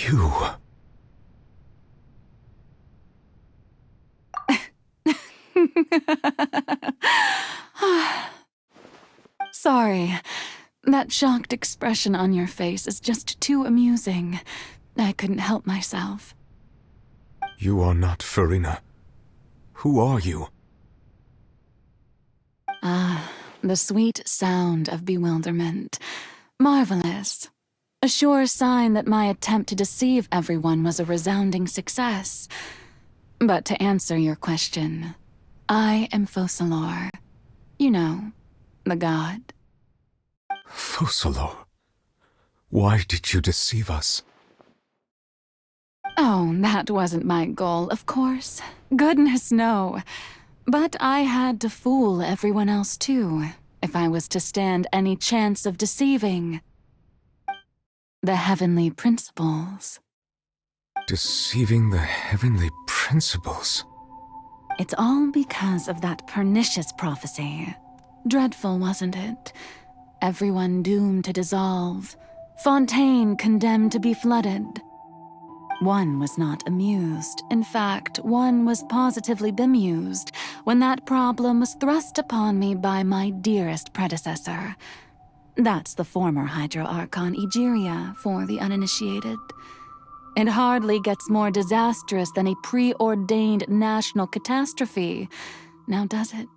You... Sorry. That shocked expression on your face is just too amusing. I couldn't help myself. You are not Farina. Who are you? The sweet sound of bewilderment. Marvelous. A sure sign that my attempt to deceive everyone was a resounding success. But to answer your question, I am Focalor. You know, the god. Focalor? Why did you deceive us? Oh, that wasn't my goal, of course. Goodness, no. But I had to fool everyone else too, if I was to stand any chance of deceiving the heavenly principles. Deceiving the heavenly principles? It's all because of that pernicious prophecy. Dreadful, wasn't it? Everyone doomed to dissolve. Fontaine condemned to be flooded. One was not amused. In fact, one was positively bemused when that problem was thrust upon me by my dearest predecessor. That's the former Hydro-Archon Egeria for the uninitiated. It hardly gets more disastrous than a preordained national catastrophe, now does it?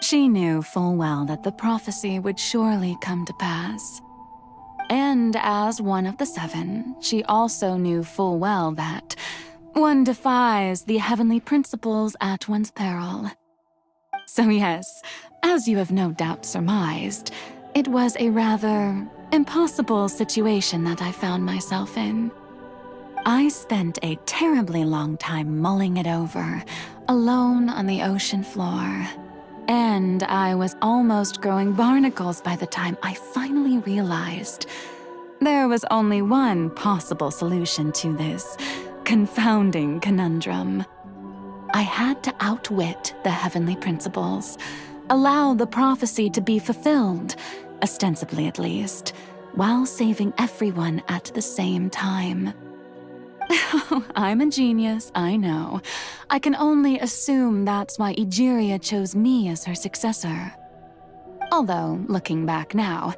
She knew full well that the prophecy would surely come to pass. And as one of the seven, she also knew full well that one defies the heavenly principles at one's peril. So yes, as you have no doubt surmised, it was a rather impossible situation that I found myself in. I spent a terribly long time mulling it over, alone on the ocean floor. And I was almost growing barnacles by the time I finally realized there was only one possible solution to this confounding conundrum. I had to outwit the heavenly principles, allow the prophecy to be fulfilled, ostensibly at least, while saving everyone at the same time. I'm a genius, I know. I can only assume that's why Egeria chose me as her successor. Although, looking back now,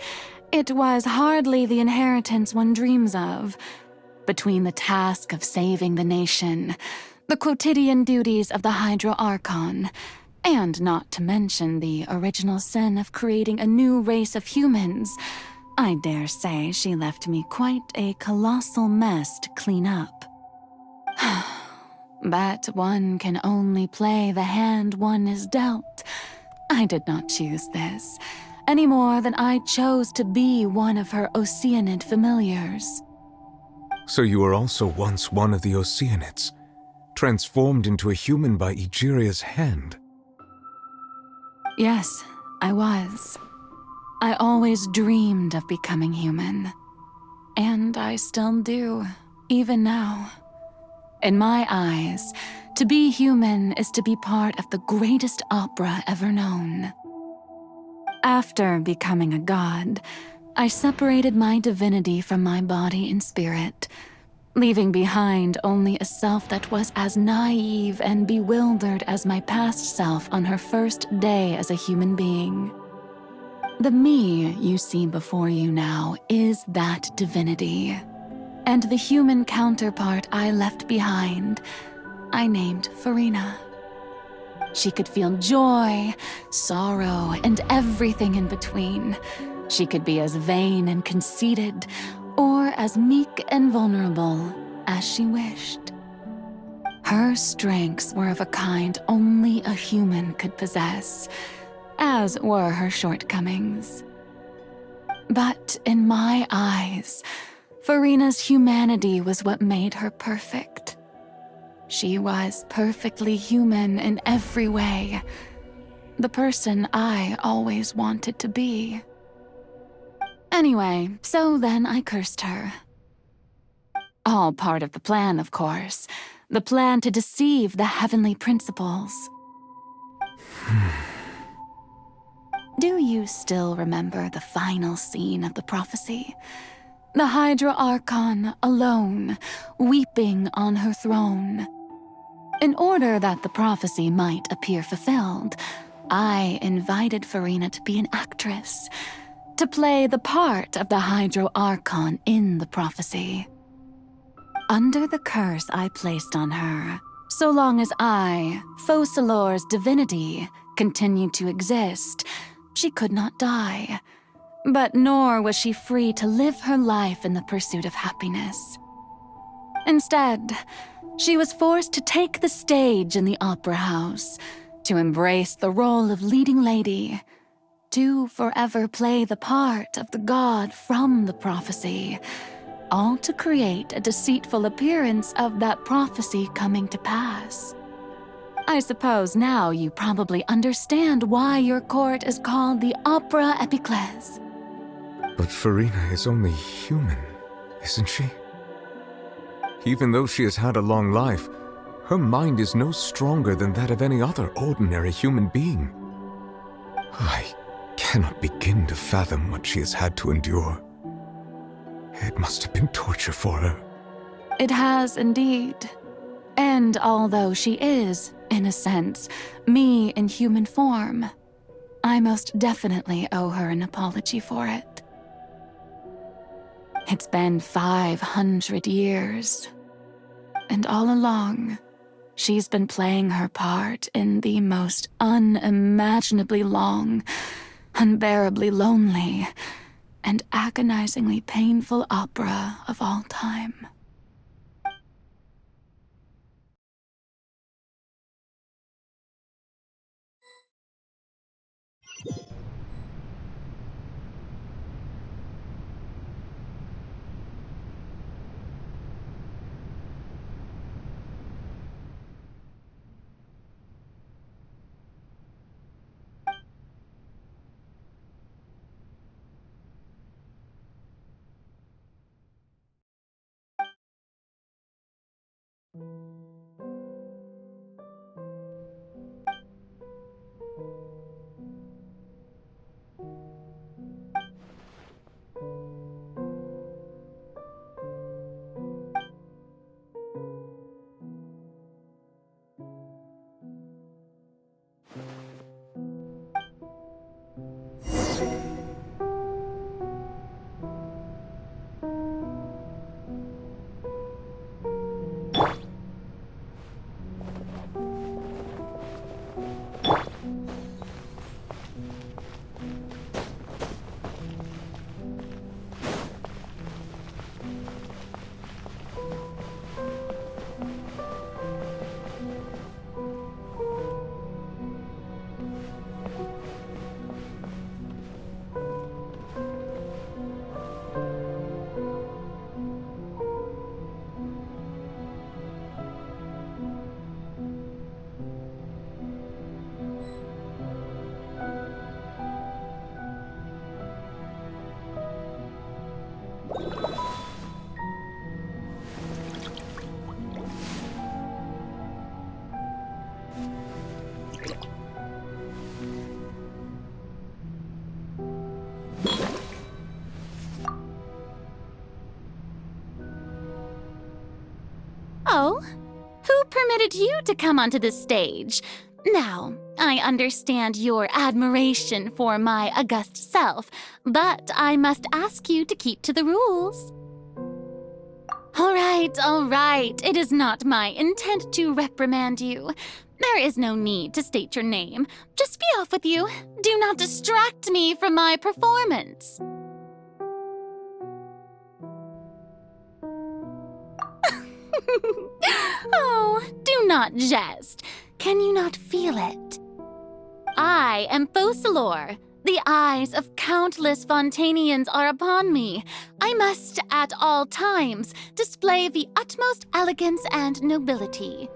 it was hardly the inheritance one dreams of. Between the task of saving the nation, the quotidian duties of the Hydro-Archon, and not to mention the original sin of creating a new race of humans, I dare say she left me quite a colossal mess to clean up. But one can only play the hand one is dealt. I did not choose this, any more than I chose to be one of her Oceanid familiars. So you were also once one of the Oceanids, transformed into a human by Egeria's hand. Yes, I was. I always dreamed of becoming human. And I still do, even now. In my eyes, to be human is to be part of the greatest opera ever known. After becoming a god, I separated my divinity from my body and spirit, leaving behind only a self that was as naive and bewildered as my past self on her first day as a human being. The me you see before you now is that divinity, and the human counterpart I left behind, I named Farina. She could feel joy, sorrow, and everything in between. She could be as vain and conceited, or as meek and vulnerable as she wished. Her strengths were of a kind only a human could possess, as were her shortcomings. But in my eyes, Farina's humanity was what made her perfect. She was perfectly human in every way, the person I always wanted to be. Anyway, so then I cursed her. All part of the plan, of course. The plan to deceive the heavenly principles. Do you still remember the final scene of the prophecy? the Hydra Archon alone, weeping on her throne. In order that the prophecy might appear fulfilled, I invited Farina to be an actress, to play the part of the Hydro Archon in the prophecy. Under the curse I placed on her, so long as I, Focalor's divinity, continued to exist, she could not die. But nor was she free to live her life in the pursuit of happiness. Instead, she was forced to take the stage in the opera house, to embrace the role of leading lady, to forever play the part of the god from the prophecy, all to create a deceitful appearance of that prophecy coming to pass. I suppose now you probably understand why your court is called the Opera Epiclese. But Farina is only human, isn't she? Even though she has had a long life, her mind is no stronger than that of any other ordinary human being. I cannot begin to fathom what she has had to endure. It must have been torture for her. It has indeed. And although she is, in a sense, me in human form, I most definitely owe her an apology for it. It's been 500 years, and all along, she's been playing her part in the most unimaginably long, unbearably lonely, and agonizingly painful opera of all time. Oh, who permitted you to come onto the stage? Now, I understand your admiration for my august self, but I must ask you to keep to the rules. All right. It is not my intent to reprimand you. There is no need to state your name. Just be off with you. Do not distract me from my performance. Oh, do not jest. Can you not feel it? I am Focalor. The eyes of countless Fontanians are upon me. I must, at all times, display the utmost elegance and nobility.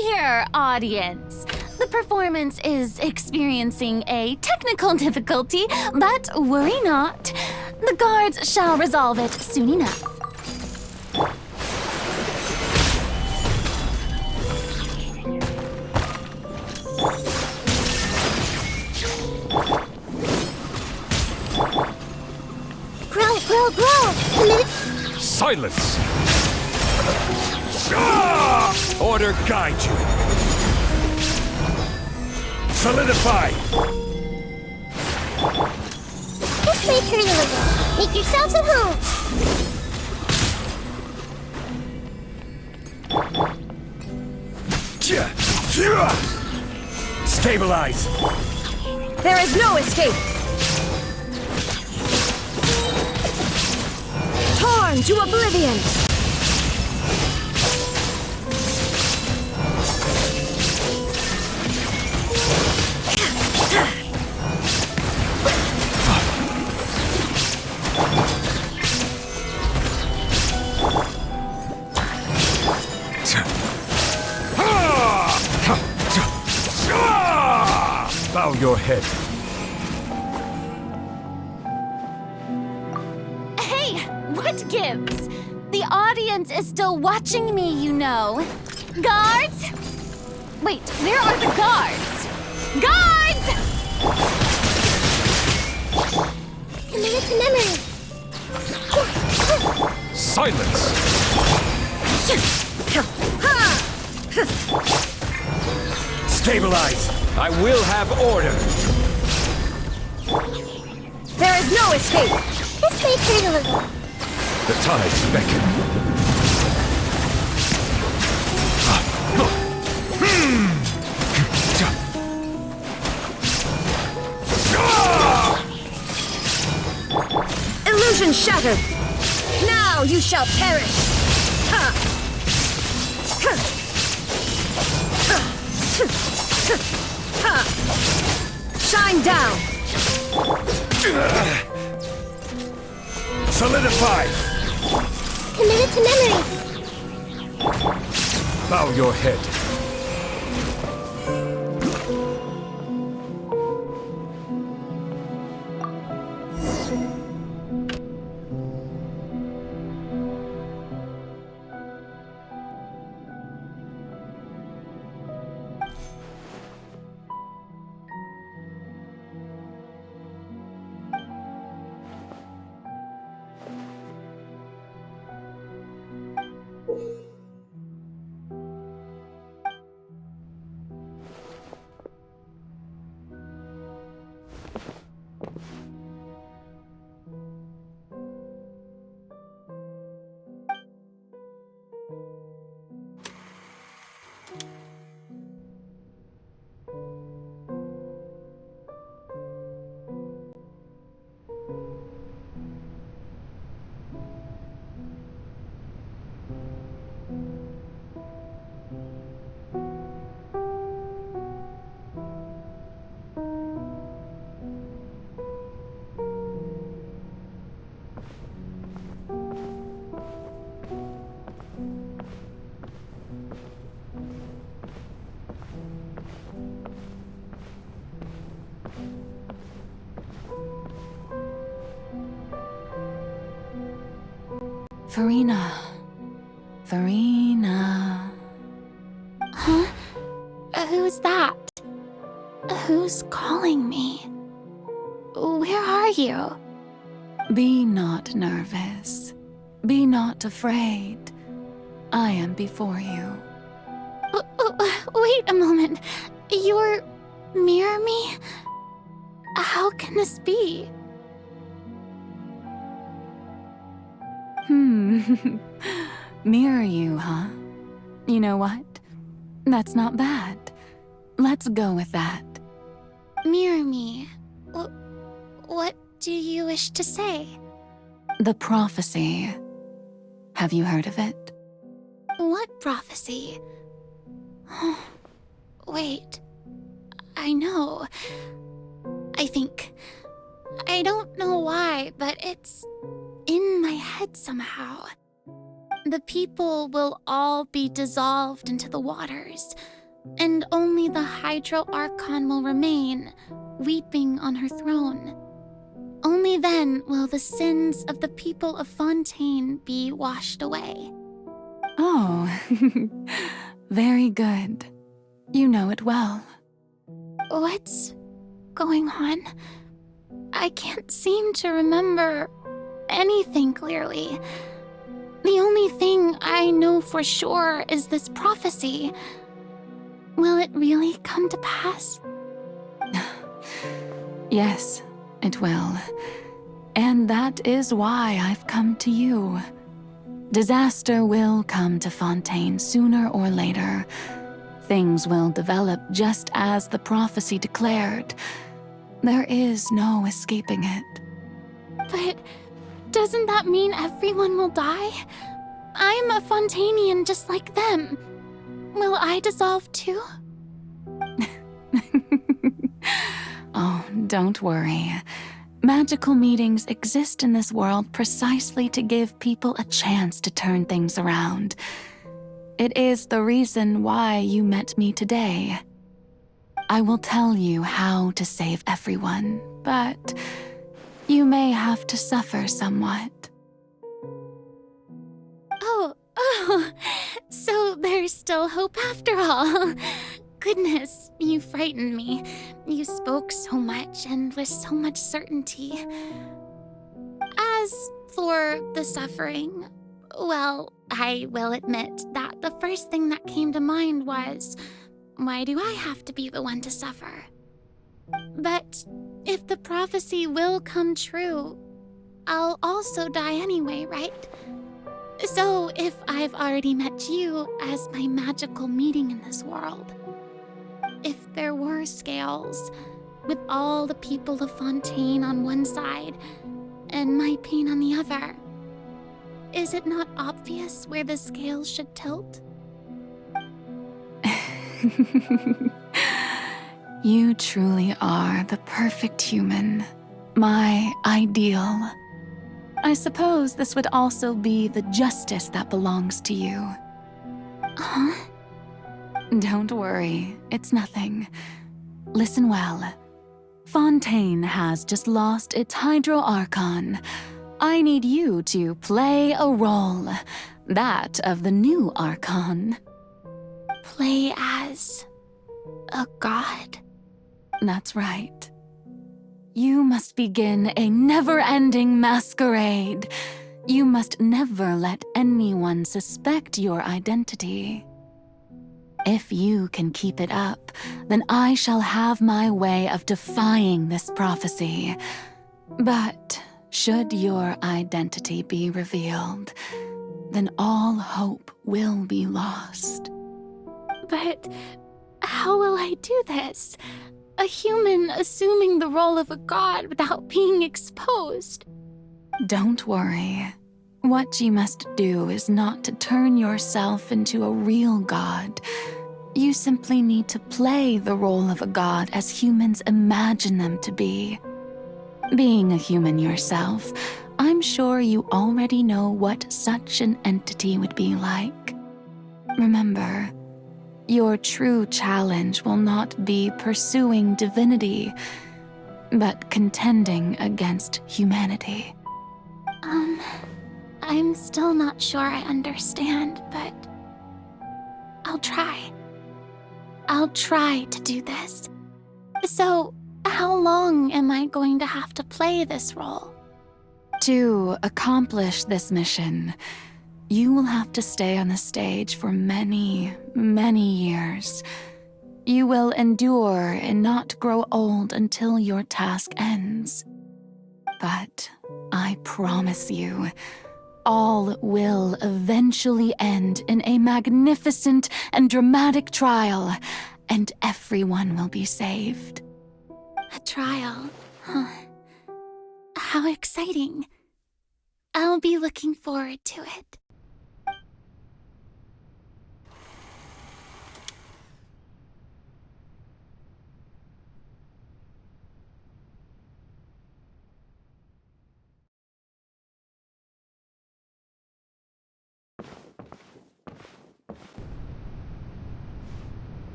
Dear audience, the performance is experiencing a technical difficulty, but worry not. The guards shall resolve it soon enough. Growl! Silence! Order guide you. Solidify! This may hurt a little. Make yourselves at home. Stabilize! There is no escape! Torn to oblivion! Bow your head. Hey, what gives? The audience is still watching me, you know. Guards? Wait, where are the guards? Guards! Commit it to memory. Silence! Stabilize! I will have order! There is no escape! This may hurt a little. The tides beckon. Illusion shattered! Now you shall perish! Shine down! Solidify! Commit it to memory. Bow your head. Farina. Huh? Who's that? Who's calling me? Where are you? Be not nervous. Be not afraid. I am before you. Wait a moment. You're mirror me? How can this be? Mirror you, huh? You know what? That's not bad. Let's go with that. Mirror me. What do you wish to say? The prophecy. Have you heard of it? What prophecy? Wait. I know. I think. I don't know why, but it's in my head somehow. The people will all be dissolved into the waters, and only the Hydro Archon will remain, weeping on her throne. Only then will the sins of the people of Fontaine be washed away. Oh, very good. You know it well. What's going on? I can't seem to remember anything clearly. The only thing I know for sure is this prophecy. Will it really come to pass? Yes, it will. And that is why I've come to you. Disaster will come to Fontaine sooner or later. Things will develop just as the prophecy declared. There is no escaping it. But doesn't that mean everyone will die? I'm a Fontainian just like them. Will I dissolve too? Oh, don't worry. Magical meetings exist in this world precisely to give people a chance to turn things around. It is the reason why you met me today. I will tell you how to save everyone, but you may have to suffer somewhat. Oh, so there's still hope after all. Goodness, you frightened me. You spoke so much and with so much certainty. As for the suffering, well, I will admit that the first thing that came to mind was, why do I have to be the one to suffer? But if the prophecy will come true, I'll also die anyway, right? So if I've already met you as my magical meeting in this world, if there were scales, with all the people of Fontaine on one side and my pain on the other, is it not obvious where the scales should tilt? You truly are the perfect human, my ideal. I suppose this would also be the justice that belongs to you. Huh? Don't worry, it's nothing. Listen well. Fontaine has just lost its Hydro Archon. I need you to play a role, that of the new Archon. Play as a god? That's right. You must begin a never-ending masquerade. You must never let anyone suspect your identity. If you can keep it up, then I shall have my way of defying this prophecy. But should your identity be revealed, then all hope will be lost. But how will I do this? A human assuming the role of a god without being exposed. Don't worry. What you must do is not to turn yourself into a real god. You simply need to play the role of a god as humans imagine them to be. Being a human yourself, I'm sure you already know what such an entity would be like. Remember, your true challenge will not be pursuing divinity, but contending against humanity. I'm still not sure I understand, but I'll try. I'll try to do this. So, how long am I going to have to play this role? To accomplish this mission, you will have to stay on the stage for many, many years. You will endure and not grow old until your task ends. But I promise you, all will eventually end in a magnificent and dramatic trial, and everyone will be saved. A trial, huh? How exciting. I'll be looking forward to it.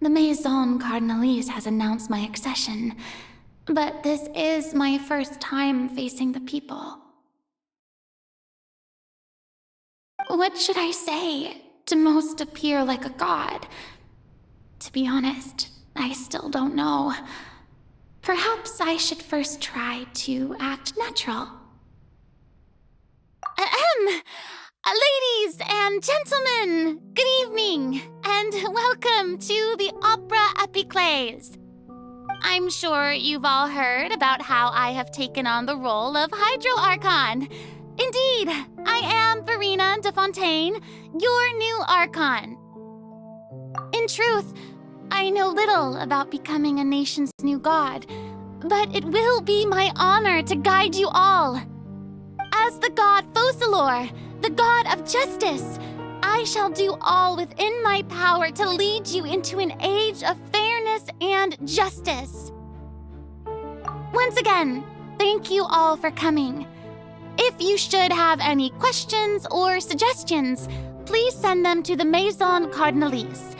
The Maison Cardinalise has announced my accession, but this is my first time facing the people. What should I say to most appear like a god? To be honest, I still don't know. Perhaps I should first try to act natural. Ladies and gentlemen, good evening, and welcome to the Opera Epiclese. I'm sure you've all heard about how I have taken on the role of Hydro Archon. Indeed, I am Verena de Fontaine, your new Archon. In truth, I know little about becoming a nation's new god, but it will be my honor to guide you all. As the god Focalor, the god of justice, I shall do all within my power to lead you into an age of fairness and justice. Once again, thank you all for coming. If you should have any questions or suggestions, please send them to the Maison Cardinalise.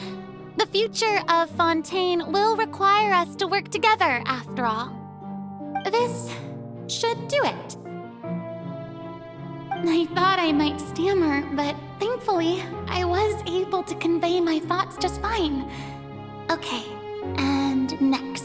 The future of Fontaine will require us to work together, after all. This should do it. I thought I might stammer, but thankfully, I was able to convey my thoughts just fine. Okay, and next.